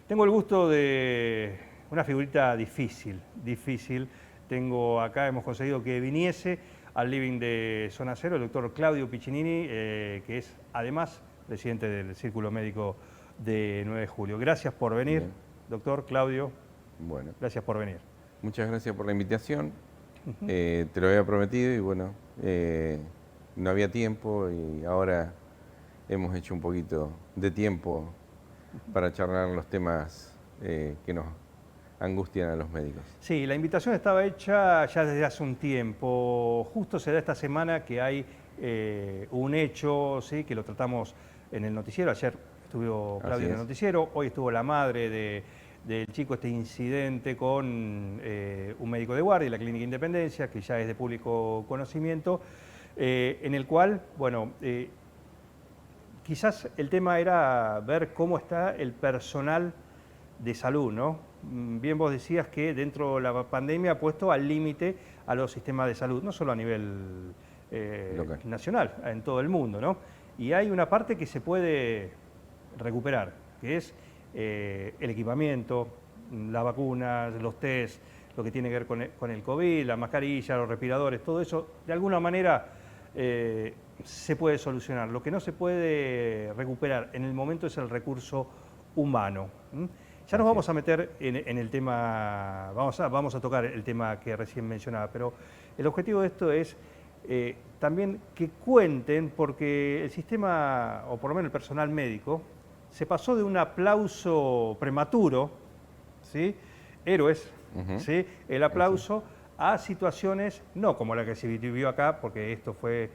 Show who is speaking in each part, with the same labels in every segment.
Speaker 1: Tengo el gusto de una figurita difícil. Tengo acá, hemos conseguido que viniese al living de Zona Cero el doctor Claudio Piccinini, que es además presidente del Círculo Médico de 9 de Julio. Gracias por venir,
Speaker 2: Bien,
Speaker 1: doctor Claudio.
Speaker 2: bueno,
Speaker 1: Gracias por venir.
Speaker 2: muchas gracias por la invitación. Te lo había prometido y bueno, no había tiempo y ahora hemos hecho un poquito de tiempo para charlar los temas que nos angustian a los médicos.
Speaker 1: Sí, la invitación estaba hecha ya desde hace un tiempo. Justo se da esta semana que hay un hecho, ¿sí?, que lo tratamos en el noticiero. Ayer estuvo
Speaker 2: Así
Speaker 1: Claudio en el
Speaker 2: es.
Speaker 1: noticiero, hoy estuvo la madre del chico, este incidente con un médico de guardia de la Clínica Independencia, que ya es de público conocimiento, en el cual, bueno, quizás el tema era ver cómo está el personal de salud, ¿no? Bien vos decías que dentro de la pandemia ha puesto al límite a los sistemas de salud, no solo a nivel
Speaker 2: Local.
Speaker 1: nacional, en todo el mundo, ¿no? Y hay una parte que se puede recuperar, que es el equipamiento, las vacunas, los test, lo que tiene que ver con el COVID, la mascarilla, los respiradores, todo eso, de alguna manera se puede solucionar. Lo que no se puede recuperar en el momento es el recurso humano. Ya nos
Speaker 2: Así
Speaker 1: vamos
Speaker 2: es.
Speaker 1: a meter en el tema, vamos a tocar el tema que recién mencionaba, pero el objetivo de esto es también que cuenten, porque el sistema, o por lo menos el personal médico, se pasó de un aplauso prematuro, ¿sí?, héroes,
Speaker 2: Ujú.
Speaker 1: ¿sí?, el
Speaker 2: Así es.
Speaker 1: aplauso a situaciones, no como la que se vivió acá, porque esto fue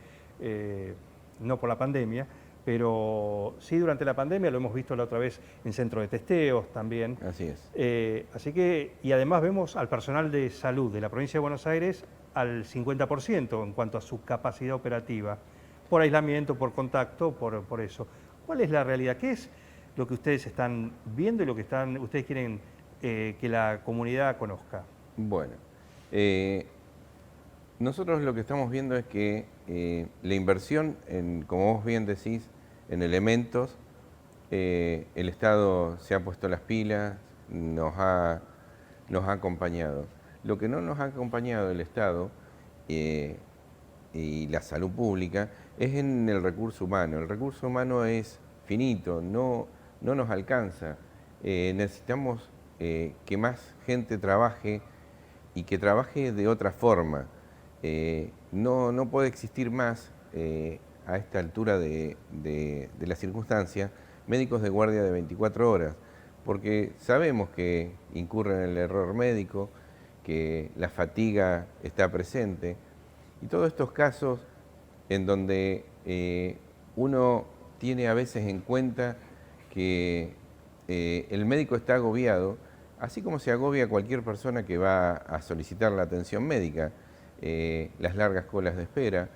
Speaker 1: no por la pandemia, pero sí durante la pandemia, lo hemos visto la otra vez en centros de testeos también.
Speaker 2: Así es.
Speaker 1: Así que, y además vemos al personal de salud de la provincia de Buenos Aires al 50% en cuanto a su capacidad operativa, por aislamiento, por contacto, por eso. ¿Cuál es la realidad? ¿Qué es lo que ustedes están viendo y lo que ustedes quieren que la comunidad conozca?
Speaker 2: Bueno, eh, nosotros lo que estamos viendo es que la inversión, como vos bien decís, en elementos, el Estado se ha puesto las pilas, nos ha acompañado. Lo que no nos ha acompañado el Estado eh, y la salud pública es en el recurso humano. El recurso humano es finito, no nos alcanza. Necesitamos que más gente trabaje y que trabaje de otra forma. No puede existir más, a esta altura de la circunstancia, médicos de guardia de 24 horas, porque sabemos que incurren en el error médico, que la fatiga está presente, y todos estos casos en donde uno tiene a veces en cuenta que el médico está agobiado, así como se agobia cualquier persona que va a solicitar la atención médica, las largas colas de espera,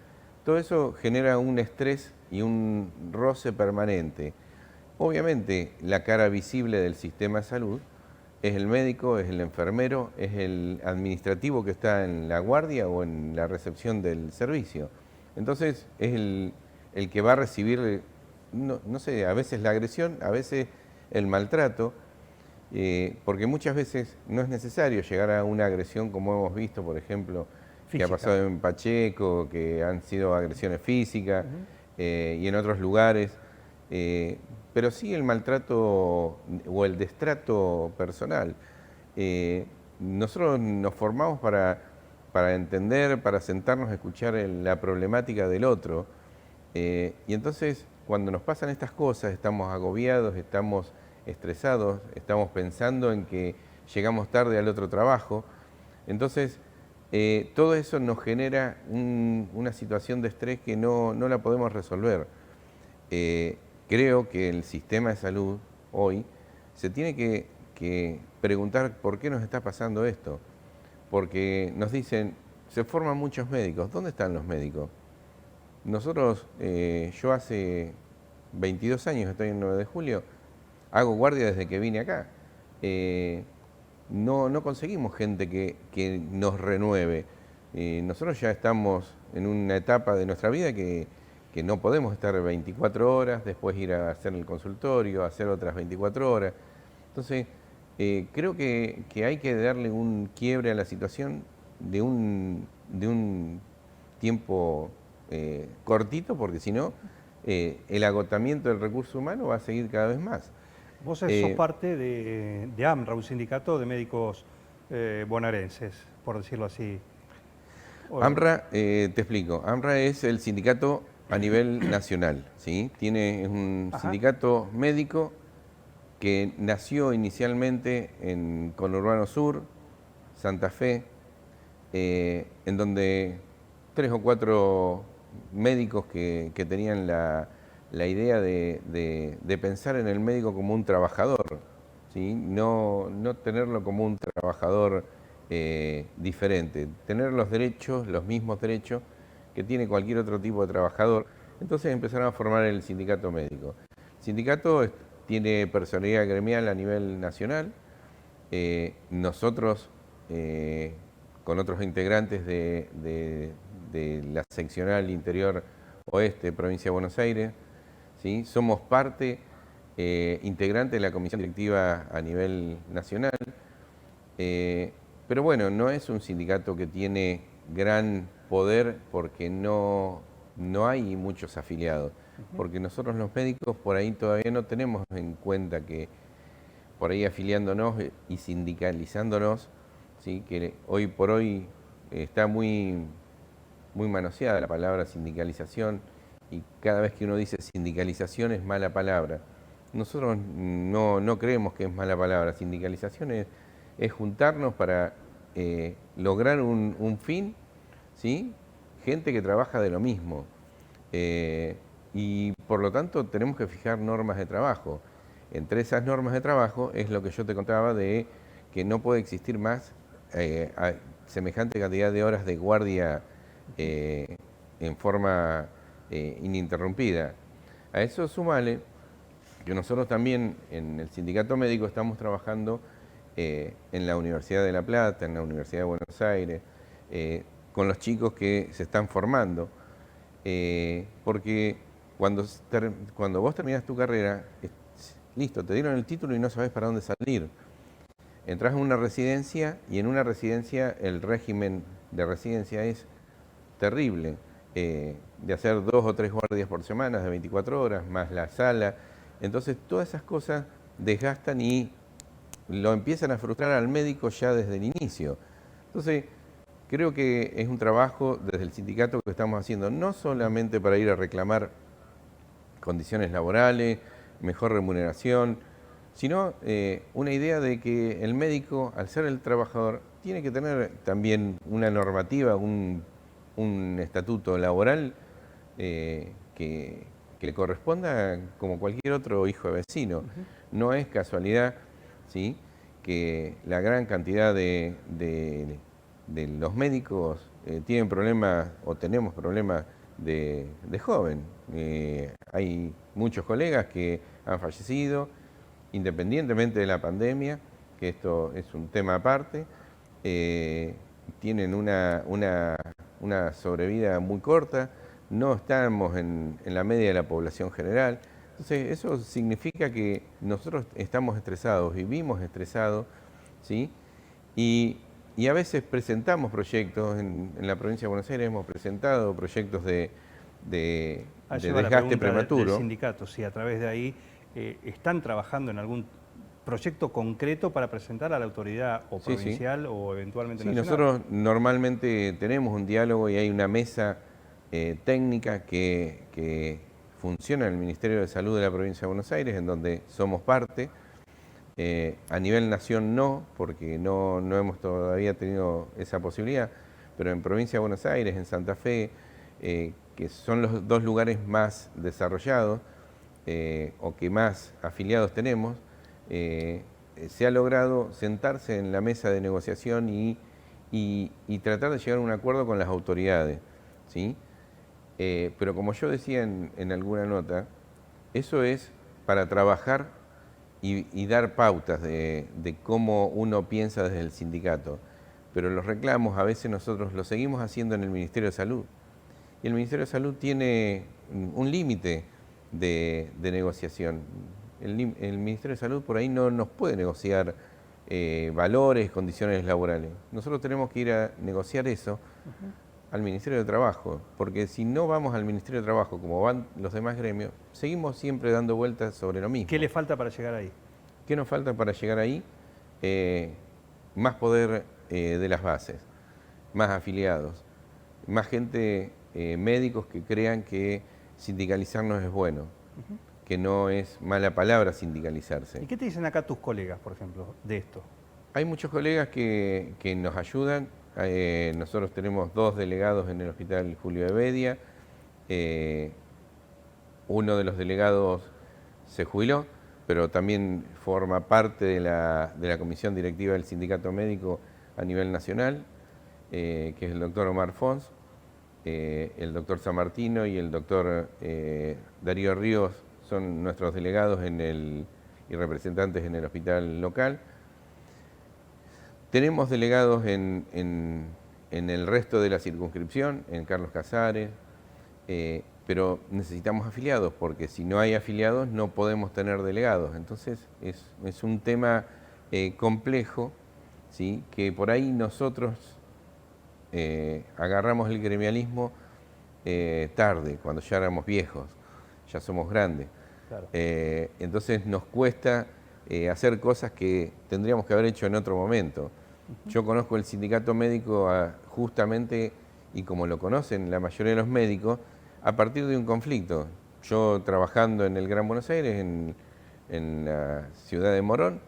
Speaker 2: todo eso genera un estrés y un roce permanente. Obviamente, la cara visible del sistema de salud es el médico, es el enfermero, es el administrativo que está en la guardia o en la recepción del servicio. Entonces, es el que va a recibir, no sé, a veces la agresión, a veces el maltrato, porque muchas veces no es necesario llegar a una agresión como hemos visto, por ejemplo, que ha
Speaker 1: Física.
Speaker 2: pasado en Pacheco, que han sido agresiones físicas,
Speaker 1: Ujú.
Speaker 2: y en otros lugares, pero sí el maltrato o el destrato personal. Nosotros nos formamos para entender, para sentarnos a escuchar la problemática del otro, y entonces cuando nos pasan estas cosas, estamos agobiados, estamos estresados, estamos pensando en que llegamos tarde al otro trabajo, entonces todo eso nos genera una situación de estrés que no la podemos resolver. Creo que el sistema de salud hoy se tiene que preguntar por qué nos está pasando esto. Porque nos dicen, se forman muchos médicos. ¿Dónde están los médicos? Nosotros, yo hace 22 años estoy en 9 de julio, hago guardia desde que vine acá. No conseguimos gente que nos renueve. Nosotros ya estamos en una etapa de nuestra vida que no podemos estar 24 horas, después ir a hacer el consultorio, hacer otras 24 horas. Entonces, creo que hay que darle un quiebre a la situación de un tiempo cortito, porque si no, el agotamiento del recurso humano va a seguir cada vez más.
Speaker 1: Vos sos parte de AMRA, un sindicato de médicos bonaerenses, por decirlo así.
Speaker 2: AMRA, te explico, AMRA es el sindicato a nivel nacional, ¿sí? Es un
Speaker 1: Ajá.
Speaker 2: sindicato médico que nació inicialmente en Conurbano Sur, Santa Fe, en donde 3 o 4 médicos que tenían la idea de pensar en el médico como un trabajador, ¿sí? No tenerlo como un trabajador diferente, tener los derechos, los mismos derechos que tiene cualquier otro tipo de trabajador. Entonces empezaron a formar el sindicato médico. El sindicato tiene personalidad gremial a nivel nacional. Nosotros, con otros integrantes de la seccional interior oeste, provincia de Buenos Aires, ¿sí? Somos parte integrante de la comisión directiva a nivel nacional. Pero bueno, no es un sindicato que tiene gran poder porque no hay muchos afiliados. Porque nosotros los médicos por ahí todavía no tenemos en cuenta que por ahí afiliándonos y sindicalizándonos, ¿sí? Que hoy por hoy está muy manoseada la palabra sindicalización y cada vez que uno dice sindicalización es mala palabra. Nosotros no creemos que es mala palabra. Sindicalización es juntarnos para lograr un fin, ¿sí? Gente que trabaja de lo mismo. Y por lo tanto tenemos que fijar normas de trabajo. Entre esas normas de trabajo es lo que yo te contaba de que no puede existir más semejante cantidad de horas de guardia en forma ininterrumpida. A eso sumale que nosotros también en el sindicato médico estamos trabajando en la Universidad de La Plata, en la Universidad de Buenos Aires, con los chicos que se están formando, porque cuando vos terminás tu carrera, listo, te dieron el título y no sabés para dónde salir. Entrás en una residencia y en una residencia el régimen de residencia es terrible, de hacer 2 o 3 guardias por semana de 24 horas, más la sala. Entonces todas esas cosas desgastan y lo empiezan a frustrar al médico ya desde el inicio. Entonces creo que es un trabajo desde el sindicato que estamos haciendo, no solamente para ir a reclamar condiciones laborales, mejor remuneración, sino una idea de que el médico, al ser el trabajador, tiene que tener también una normativa, un estatuto laboral que le corresponda como cualquier otro hijo de vecino. No es casualidad, ¿sí?, que la gran cantidad de los médicos tienen problemas o tenemos problemas de joven. Hay muchos colegas que han fallecido, independientemente de la pandemia, que esto es un tema aparte, tienen una sobrevida muy corta, no estamos en la media de la población general. Entonces, eso significa que nosotros estamos estresados, vivimos estresados, ¿sí? Y a veces presentamos proyectos, en la provincia de Buenos Aires hemos presentado proyectos de desgaste prematuro.
Speaker 1: Del sindicato, si a través de ahí están trabajando en algún proyecto concreto para presentar a la autoridad o provincial o eventualmente nacional.
Speaker 2: Nosotros normalmente tenemos un diálogo y hay una mesa técnica que funciona en el Ministerio de Salud de la provincia de Buenos Aires, en donde somos parte. A nivel nación no, porque no hemos todavía tenido esa posibilidad, pero en provincia de Buenos Aires, en Santa Fe, que son los 2 lugares más desarrollados o que más afiliados tenemos, se ha logrado sentarse en la mesa de negociación y tratar de llegar a un acuerdo con las autoridades, ¿sí? Pero como yo decía en alguna nota, eso es para trabajar y dar pautas de cómo uno piensa desde el sindicato. Pero los reclamos a veces nosotros los seguimos haciendo en el Ministerio de Salud. Y el Ministerio de Salud tiene un límite de negociación. el Ministerio de Salud por ahí no nos puede negociar valores, condiciones laborales. Nosotros tenemos que ir a negociar eso al Ministerio de Trabajo, porque si no vamos al Ministerio de Trabajo como van los demás gremios, seguimos siempre dando vueltas sobre lo mismo.
Speaker 1: ¿Qué le falta para llegar ahí?
Speaker 2: ¿Qué nos falta para llegar ahí? Más poder de las bases, más afiliados, más gente, médicos que crean que sindicalizarnos es bueno, que no es mala palabra sindicalizarse.
Speaker 1: ¿Y qué te dicen acá tus colegas, por ejemplo, de esto?
Speaker 2: Hay muchos colegas que nos ayudan. Nosotros tenemos 2 delegados en el Hospital Julio Hebedia. Uno de los delegados se jubiló, pero también forma parte de la comisión directiva del sindicato médico a nivel nacional, que es el doctor Omar Fons, el doctor San Martino y el doctor Darío Ríos son nuestros delegados y representantes en el hospital local. Tenemos delegados en el resto de la circunscripción, en Carlos Casares, pero necesitamos afiliados, porque si no hay afiliados no podemos tener delegados. Entonces es un tema complejo, ¿sí? Que por ahí nosotros agarramos el gremialismo tarde, cuando ya éramos viejos, ya somos grandes.
Speaker 1: Claro.
Speaker 2: Entonces nos cuesta hacer cosas que tendríamos que haber hecho en otro momento. Yo conozco el sindicato médico justamente, y como lo conocen la mayoría de los médicos, a partir de un conflicto. Yo trabajando en el Gran Buenos Aires, en la ciudad de Morón,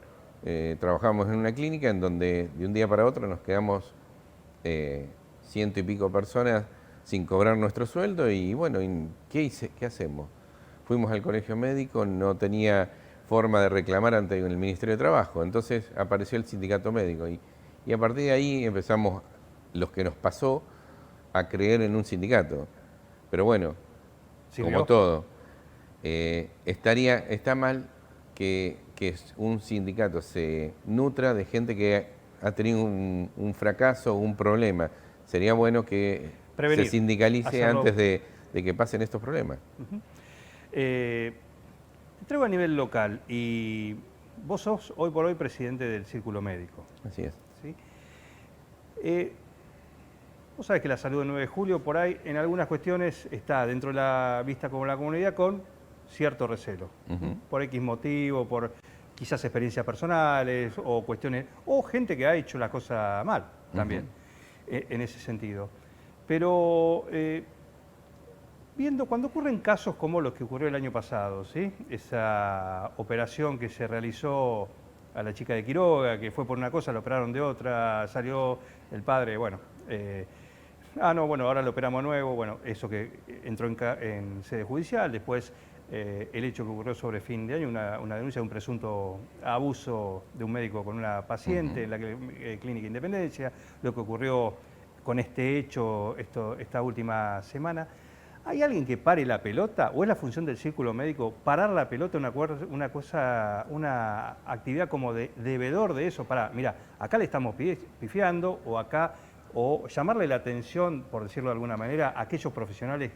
Speaker 2: trabajamos en una clínica en donde de un día para otro nos quedamos 100 y pico personas sin cobrar nuestro sueldo y bueno, ¿qué hacemos? Fuimos al colegio médico, no tenía forma de reclamar ante el Ministerio de Trabajo, entonces apareció el sindicato médico y a partir de ahí empezamos, los que nos pasó, a creer en un sindicato. Pero bueno, como todo, está mal que un sindicato se nutra de gente que ha tenido un fracaso o un problema. Sería bueno que se sindicalice antes de que pasen estos problemas.
Speaker 1: Te traigo a nivel local y vos sos hoy por hoy presidente del Círculo Médico.
Speaker 2: Así es.
Speaker 1: ¿Sí? Vos sabés que la salud del 9 de julio por ahí en algunas cuestiones está dentro de la vista como la comunidad con cierto recelo. Por X motivo, por quizás experiencias personales o cuestiones, o gente que ha hecho la cosa mal también, en ese sentido. Pero viendo, cuando ocurren casos como los que ocurrió el año pasado, ¿sí? Esa operación que se realizó a la chica de Quiroga, que fue por una cosa, la operaron de otra, salió el padre, bueno, ahora lo operamos nuevo, bueno, eso que entró en sede judicial, después el hecho que ocurrió sobre fin de año, una denuncia de un presunto abuso de un médico con una paciente en la Clínica Independencia, lo que ocurrió con este hecho esta última semana. ¿Hay alguien que pare la pelota o es la función del Círculo Médico parar la pelota, una actividad como de devedor de eso? Mira, acá le estamos pifiando o llamarle la atención, por decirlo de alguna manera, a aquellos profesionales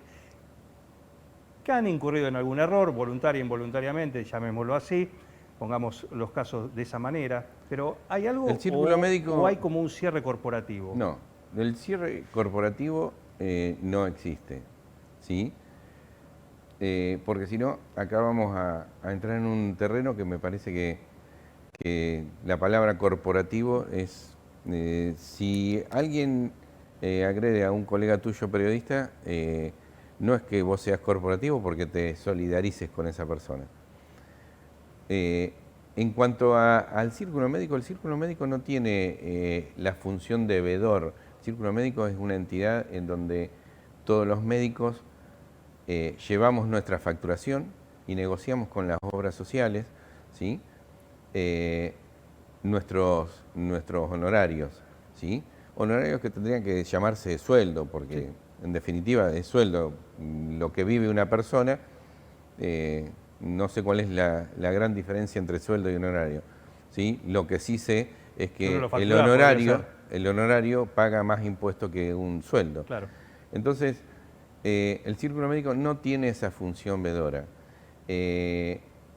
Speaker 1: que han incurrido en algún error, voluntaria e involuntariamente, llamémoslo así, pongamos los casos de esa manera, pero ¿hay algo
Speaker 2: el Círculo Médico,
Speaker 1: o hay como un cierre corporativo?
Speaker 2: No, el cierre corporativo no existe. ¿Sí? Porque si no, acá vamos a entrar en un terreno que me parece que la palabra corporativo es... si alguien agrede a un colega tuyo periodista, no es que vos seas corporativo porque te solidarices con esa persona. En cuanto al Círculo Médico, el Círculo Médico no tiene la función de veedor. El Círculo Médico es una entidad en donde todos los médicos llevamos nuestra facturación y negociamos con las obras sociales, ¿sí? Nuestros honorarios, ¿sí? Honorarios que tendrían que llamarse sueldo, porque en definitiva es sueldo lo que vive una persona. No sé cuál es la gran diferencia entre sueldo y honorario, ¿sí? Lo que sí sé es que el honorario paga más impuesto que un sueldo.
Speaker 1: Claro.
Speaker 2: Entonces, el Círculo Médico no tiene esa función vedora.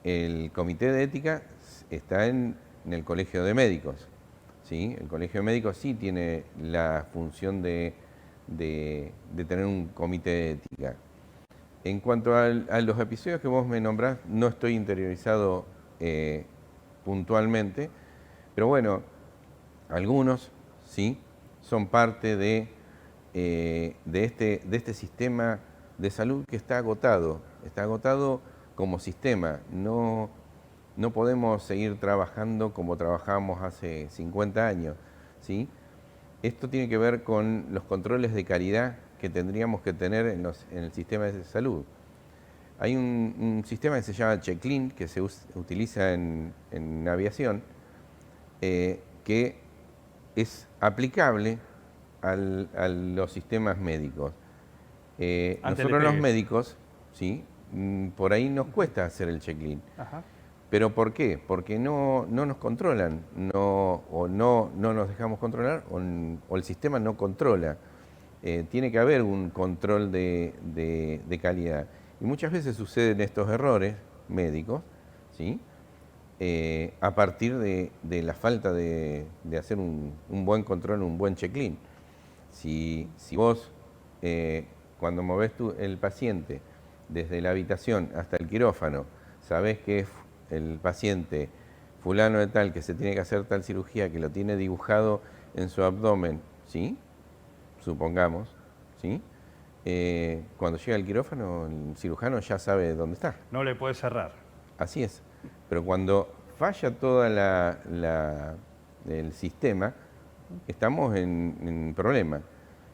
Speaker 2: el comité de ética está en el colegio de médicos, ¿sí? El colegio de médicos sí tiene la función de tener un comité de ética. En cuanto a los episodios que vos me nombrás, no estoy interiorizado puntualmente, pero bueno, algunos sí son parte de este sistema de salud que está agotado como sistema. No podemos seguir trabajando como trabajábamos hace 50 años, ¿sí? Esto tiene que ver con los controles de calidad que tendríamos que tener en el sistema de salud. Hay un sistema que se llama Checklin, que se utiliza en aviación, que es aplicable a los sistemas médicos. Nosotros los médicos, ¿sí? Por ahí nos cuesta hacer el Checklin. ¿Pero por qué? Porque no nos controlan, o no nos dejamos controlar, o el sistema no controla. Tiene que haber un control de calidad. Y muchas veces suceden estos errores médicos, ¿sí? A partir de la falta de hacer un buen control, un buen check-in. Si vos, cuando movés el paciente desde la habitación hasta el quirófano, sabés que es el paciente fulano de tal, que se tiene que hacer tal cirugía, que lo tiene dibujado en su abdomen, ¿sí? Supongamos, ¿sí? Cuando llega al quirófano, el cirujano ya sabe dónde está.
Speaker 1: No le puede cerrar.
Speaker 2: Así es. Pero cuando falla todo el sistema, estamos en problema.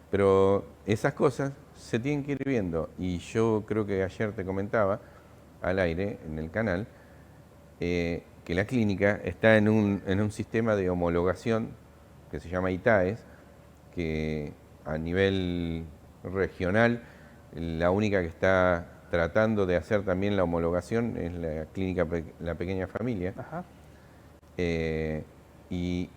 Speaker 2: Pero esas cosas se tienen que ir viendo. Y yo creo que ayer te comentaba al aire, en el canal, que la clínica está en un sistema de homologación que se llama ITAES, que a nivel regional, la única que está tratando de hacer también la homologación es la clínica La Pequeña Familia. Y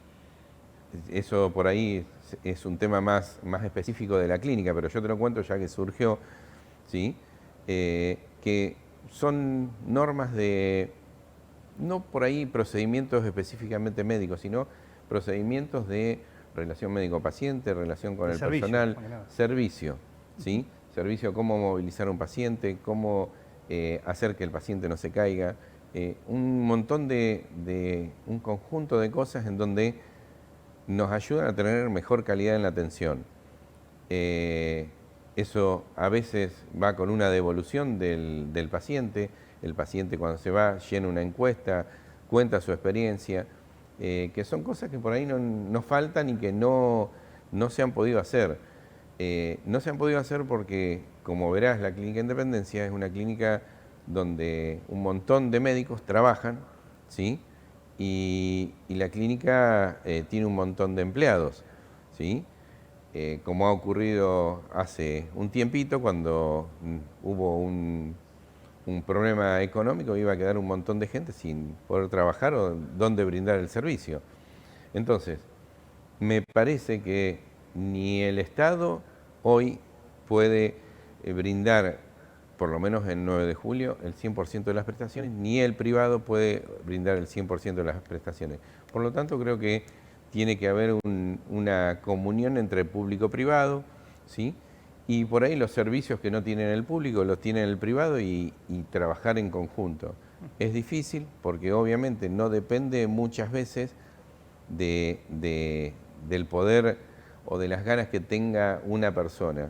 Speaker 2: eso por ahí es un tema más específico de la clínica, pero yo te lo cuento ya que surgió, ¿sí? Que son normas no por ahí procedimientos específicamente médicos, sino procedimientos de relación médico-paciente, relación con el personal, servicio, ¿sí? Servicio, cómo movilizar a un paciente, cómo hacer que el paciente no se caiga, un montón un conjunto de cosas en donde nos ayudan a tener mejor calidad en la atención. Eso a veces va con una devolución del paciente. El paciente cuando se va llena una encuesta, cuenta su experiencia, que son cosas que por ahí nos faltan y que no se han podido hacer. No se han podido hacer porque, como verás, la Clínica Independencia es una clínica donde un montón de médicos trabajan, ¿sí? Y la clínica tiene un montón de empleados, ¿sí? Como ha ocurrido hace un tiempito cuando hubo un problema económico, iba a quedar un montón de gente sin poder trabajar o dónde brindar el servicio. Entonces, me parece que ni el Estado hoy puede brindar, por lo menos en 9 de julio, el 100% de las prestaciones, ni el privado puede brindar el 100% de las prestaciones. Por lo tanto, creo que tiene que haber una comunión entre público-privado, ¿sí? Y por ahí los servicios que no tienen el público los tiene el privado y trabajar en conjunto. Es difícil porque obviamente no depende muchas veces del poder o de las ganas que tenga una persona.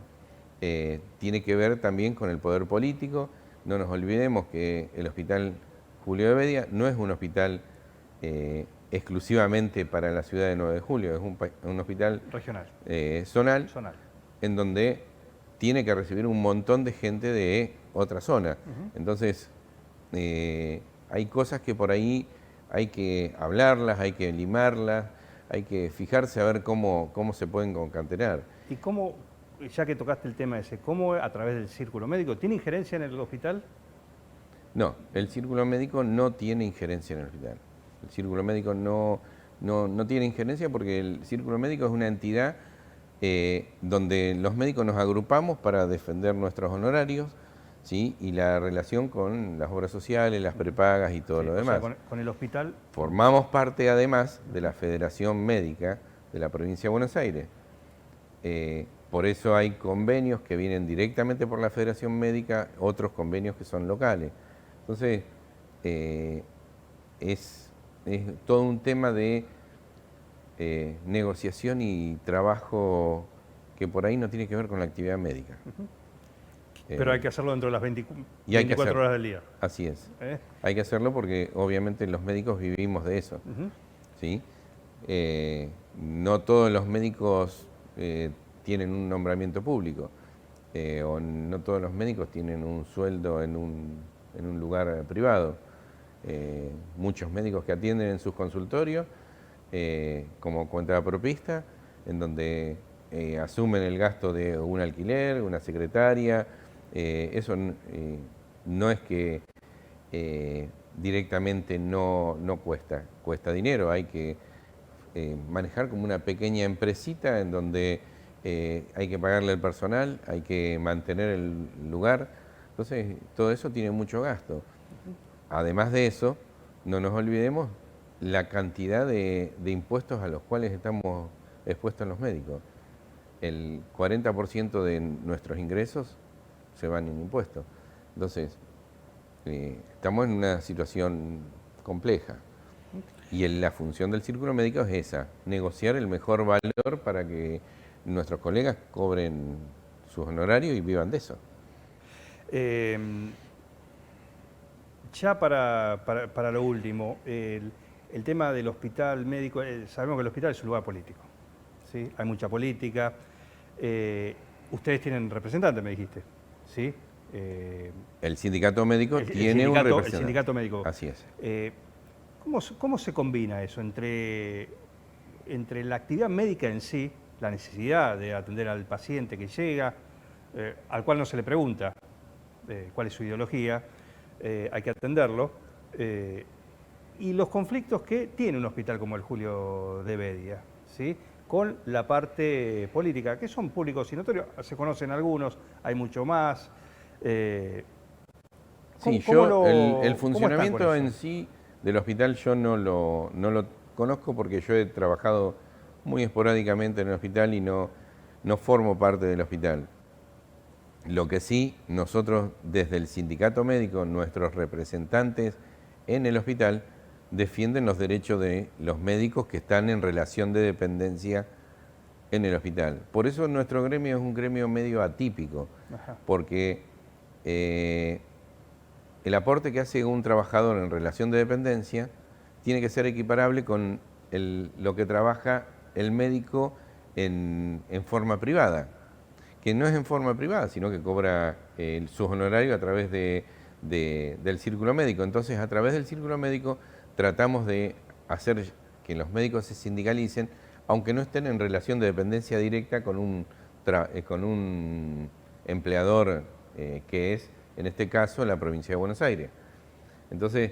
Speaker 2: Tiene que ver también con el poder político. No nos olvidemos que el Hospital Julio de Bedia no es un hospital exclusivamente para la ciudad de 9 de Julio, es un hospital
Speaker 1: regional,
Speaker 2: zonal, en donde tiene que recibir un montón de gente de otra zona. Entonces, hay cosas que por ahí hay que hablarlas, hay que limarlas, hay que fijarse a ver cómo se pueden concatenar.
Speaker 1: ¿Y cómo, ya que tocaste el tema ese, cómo a través del círculo médico, tiene injerencia en el hospital?
Speaker 2: No, el círculo médico no tiene injerencia en el hospital. El círculo médico no tiene injerencia porque el círculo médico es una entidad donde los médicos nos agrupamos para defender nuestros honorarios, ¿sí? Y la relación con las obras sociales, las prepagas y todo
Speaker 1: Sí,
Speaker 2: lo
Speaker 1: o sea,
Speaker 2: demás.
Speaker 1: con el hospital.
Speaker 2: Formamos parte además de la Federación Médica de la Provincia de Buenos Aires. Por eso hay convenios que vienen directamente por la Federación Médica, otros convenios que son locales. Entonces, eh, es todo un tema de negociación y trabajo que por ahí no tiene que ver con la actividad médica.
Speaker 1: Pero hay
Speaker 2: Eh,
Speaker 1: que hacerlo dentro de las
Speaker 2: y hay que
Speaker 1: 24
Speaker 2: hacerlo,
Speaker 1: horas del día.
Speaker 2: así es.
Speaker 1: ¿Eh?
Speaker 2: Hay que hacerlo porque obviamente los médicos vivimos de eso,
Speaker 1: Ujú.
Speaker 2: ¿sí? No todos los médicos tienen un nombramiento público, o no todos los médicos tienen un sueldo en un lugar privado. Muchos médicos que atienden en sus consultorios como contrapropista, en donde asumen el gasto de un alquiler, una secretaria. Eso no es que directamente no cuesta, cuesta dinero, hay que manejar como una pequeña empresita en donde hay que pagarle al personal, hay que mantener el lugar, entonces todo eso tiene mucho gasto. Además de eso, no nos olvidemos la cantidad de impuestos a los cuales estamos expuestos los médicos. El 40% de nuestros ingresos se van en impuestos. Entonces, estamos en una situación compleja. Y la función del círculo médico es esa, negociar el mejor valor para que nuestros colegas cobren sus honorarios y vivan de eso.
Speaker 1: Eh, ya para lo último, el tema del hospital médico, sabemos que el hospital es un lugar político, ¿sí? Hay mucha política. Ustedes tienen representantes, me dijiste, ¿sí?
Speaker 2: El sindicato médico
Speaker 1: El
Speaker 2: tiene un
Speaker 1: sindicato, el
Speaker 2: representante.
Speaker 1: sindicato médico.
Speaker 2: Así es.
Speaker 1: ¿Cómo se combina eso entre la actividad médica en sí, la necesidad de atender al paciente que llega, al cual no se le pregunta cuál es su ideología, hay que atenderlo, y los conflictos que tiene un hospital como el Julio de Bedia, ¿sí? Con la parte política, que son públicos y notorios, se conocen algunos, hay mucho más.
Speaker 2: Sí,
Speaker 1: ¿Cómo
Speaker 2: el
Speaker 1: cómo están con
Speaker 2: funcionamiento
Speaker 1: eso?
Speaker 2: en sí del hospital yo no lo conozco porque yo he trabajado muy esporádicamente en el hospital y no formo parte del hospital. Lo que sí, nosotros desde el sindicato médico, nuestros representantes en el hospital defienden los derechos de los médicos que están en relación de dependencia en el hospital. Por eso nuestro gremio es un gremio medio atípico,
Speaker 1: Ajá.
Speaker 2: porque el aporte que hace un trabajador en relación de dependencia tiene que ser equiparable con lo que trabaja el médico en forma privada, que no es en forma privada, sino que cobra sus honorarios a través del círculo médico. Entonces, a través del círculo médico tratamos de hacer que los médicos se sindicalicen, aunque no estén en relación de dependencia directa con un empleador que es, en este caso, la provincia de Buenos Aires. Entonces,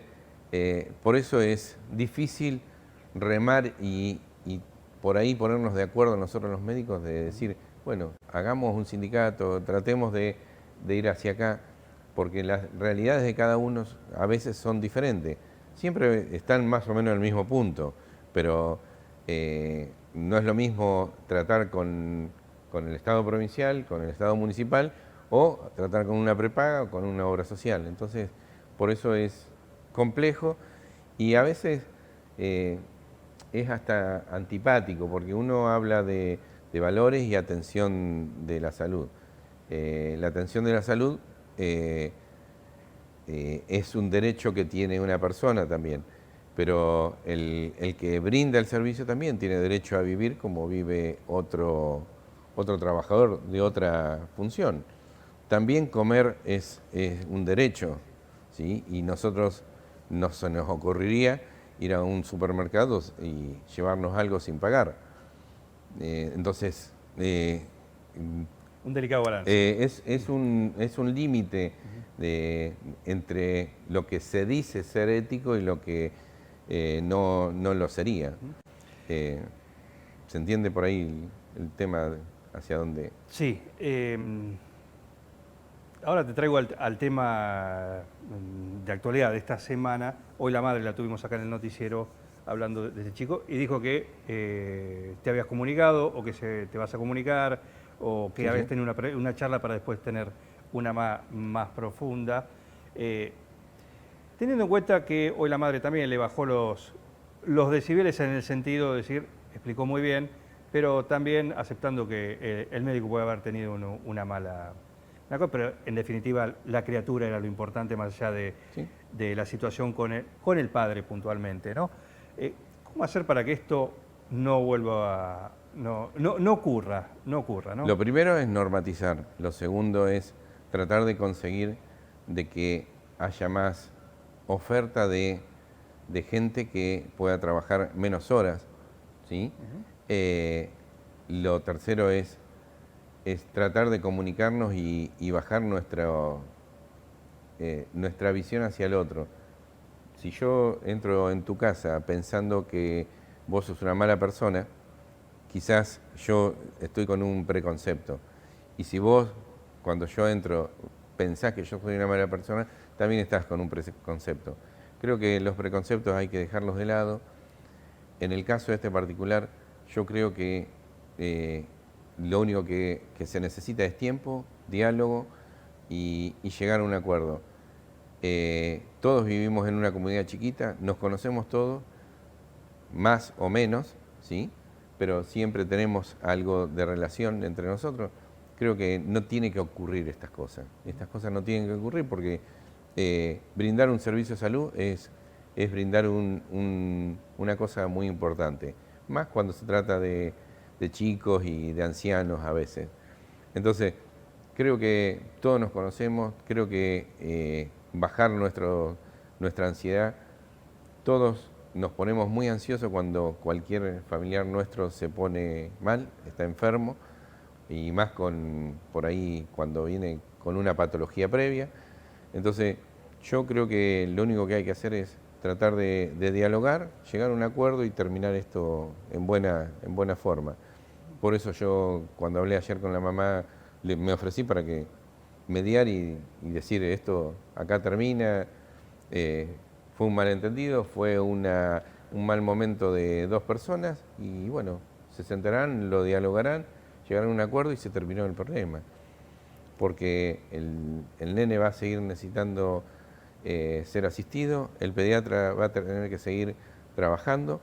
Speaker 2: por eso es difícil remar y por ahí ponernos de acuerdo nosotros los médicos de decir, bueno, hagamos un sindicato, tratemos de ir hacia acá, porque las realidades de cada uno a veces son diferentes. Siempre están más o menos en el mismo punto, pero no es lo mismo tratar con el Estado provincial, con el Estado municipal, o tratar con una prepaga o con una obra social. Entonces, por eso es complejo y a veces es hasta antipático, porque uno habla de valores y atención de la salud. La atención de la salud es un derecho que tiene una persona también, pero el que brinda el servicio también tiene derecho a vivir como vive otro trabajador de otra función. También comer es un derecho, ¿sí? Y nosotros no se nos ocurriría ir a un supermercado y llevarnos algo sin pagar. Entonces,
Speaker 1: Un delicado balance.
Speaker 2: es un límite entre lo que se dice ser ético y lo que no lo sería. ¿Se entiende por ahí el tema hacia dónde?
Speaker 1: Sí. ahora te traigo al tema de actualidad de esta semana. Hoy la madre la tuvimos acá en el noticiero hablando de este chico y dijo que te habías comunicado o que te vas a comunicar o que
Speaker 2: Sí,
Speaker 1: habías
Speaker 2: sí.
Speaker 1: tenido una charla para después tener una más profunda. Teniendo en cuenta que hoy la madre también le bajó los decibeles en el sentido de decir, explicó muy bien, pero también aceptando que el médico puede haber tenido una mala... Pero en definitiva la criatura era lo importante más allá
Speaker 2: Sí.
Speaker 1: de la situación con el padre puntualmente, ¿no? ¿Cómo hacer para que esto no vuelva a... no ocurra, ¿no?
Speaker 2: Lo primero es normatizar, lo segundo es tratar de conseguir de que haya más oferta de gente que pueda trabajar menos horas, ¿sí? Lo tercero es tratar de comunicarnos y bajar nuestra visión hacia el otro. Si yo entro en tu casa pensando que vos sos una mala persona, quizás yo estoy con un preconcepto. Y si vos, cuando yo entro, pensás que yo soy una mala persona, también estás con un preconcepto. Creo que los preconceptos hay que dejarlos de lado. En el caso de este particular, yo creo que lo único que se necesita es tiempo, diálogo y llegar a un acuerdo. Todos vivimos en una comunidad chiquita, nos conocemos todos, más o menos, ¿sí? Pero siempre tenemos algo de relación entre nosotros. Creo que no tiene que ocurrir estas cosas. Estas cosas no tienen que ocurrir porque brindar un servicio de salud es brindar una cosa muy importante, más cuando se trata de chicos y de ancianos a veces. Entonces, creo que todos nos conocemos, creo que bajar nuestra ansiedad, todos nos ponemos muy ansiosos cuando cualquier familiar nuestro se pone mal, está enfermo, y más por ahí cuando viene con una patología previa. Entonces, yo creo que lo único que hay que hacer es tratar de dialogar, llegar a un acuerdo y terminar esto en buena forma. Por eso yo, cuando hablé ayer con la mamá, me ofrecí para que mediar y decir esto acá termina. Fue un malentendido, fue un mal momento de dos personas y bueno, se sentarán, lo dialogarán, llegarán a un acuerdo y se terminó el problema. Porque el nene va a seguir necesitando ser asistido, el pediatra va a tener que seguir trabajando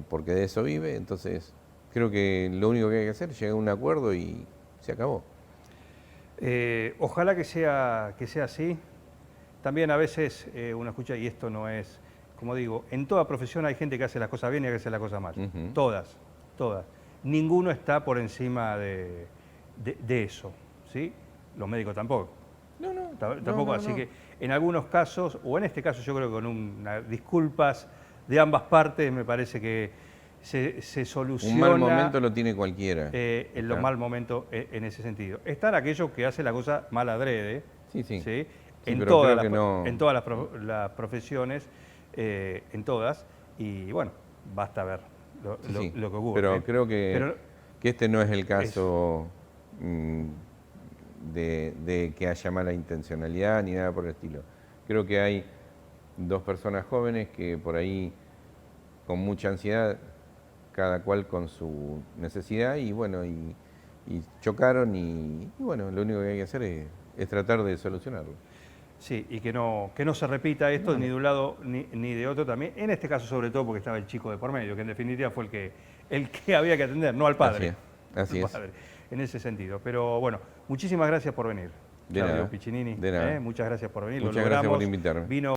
Speaker 2: porque de eso vive, entonces creo que lo único que hay que hacer es llegar a un acuerdo y se acabó.
Speaker 1: Ojalá que sea así. También a veces uno escucha, y esto no es, como digo, en toda profesión hay gente que hace las cosas bien y que hace las cosas mal. Todas. Ninguno está por encima de eso, ¿sí? Los médicos tampoco. Tampoco, así que en algunos casos, o en este caso yo creo que con unas disculpas de ambas partes, me parece que se soluciona.
Speaker 2: Un mal momento lo tiene cualquiera.
Speaker 1: En los mal momentos en ese sentido. Están aquellos que hacen la cosa mal adrede,
Speaker 2: sí.
Speaker 1: ¿sí?
Speaker 2: Sí,
Speaker 1: en
Speaker 2: pero
Speaker 1: todas
Speaker 2: creo que no...
Speaker 1: en todas las profesiones, en todas, y bueno, basta ver lo que ocurre.
Speaker 2: Pero creo que este no es el caso de que haya mala intencionalidad ni nada por el estilo. Creo que hay dos personas jóvenes que por ahí, con mucha ansiedad, cada cual con su necesidad, y bueno, y chocaron, y bueno, lo único que hay que hacer es tratar de solucionarlo.
Speaker 1: Sí, y que no se repita esto ni de un lado ni de otro también. En este caso, sobre todo, porque estaba el chico de por medio, que en definitiva fue el que había que atender, no al padre.
Speaker 2: Así es.
Speaker 1: Padre, en ese sentido. Pero bueno, muchísimas gracias por venir.
Speaker 2: De nada.
Speaker 1: Piccinini.
Speaker 2: De nada.
Speaker 1: Muchas gracias por venir.
Speaker 2: Muchas gracias por invitarme.
Speaker 1: Vino